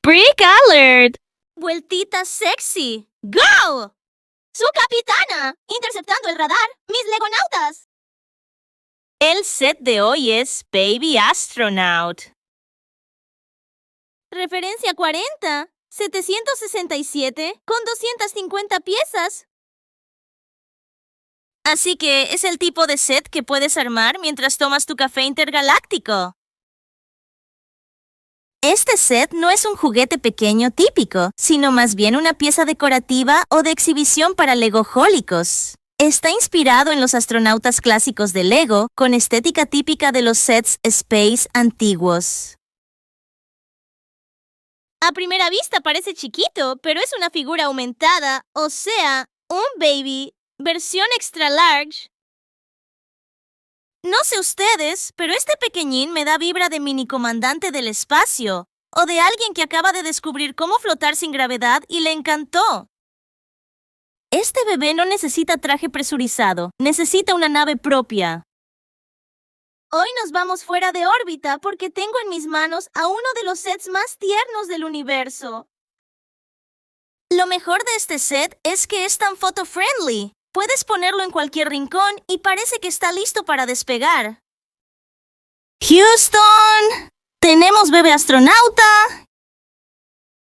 Break alert! Vueltita sexy. ¡Go! ¡Su capitana! Interceptando el radar. ¡Mis legonautas! El set de hoy es Baby Astronaut. Referencia 40. 767 con 250 piezas. Así que es el tipo de set que puedes armar mientras tomas tu café intergaláctico. Este set no es un juguete pequeño típico, sino más bien una pieza decorativa o de exhibición para legojólicos. Está inspirado en los astronautas clásicos de Lego, con estética típica de los sets Space antiguos. A primera vista parece chiquito, pero es una figura aumentada, o sea, un baby, versión extra large. No sé ustedes, pero este pequeñín me da vibra de mini comandante del espacio, o de alguien que acaba de descubrir cómo flotar sin gravedad y le encantó. Este bebé no necesita traje presurizado, necesita una nave propia. Hoy nos vamos fuera de órbita porque tengo en mis manos a uno de los sets más tiernos del universo. Lo mejor de este set es que es tan photo-friendly. Puedes ponerlo en cualquier rincón y parece que está listo para despegar. ¡Houston! ¡Tenemos bebé astronauta!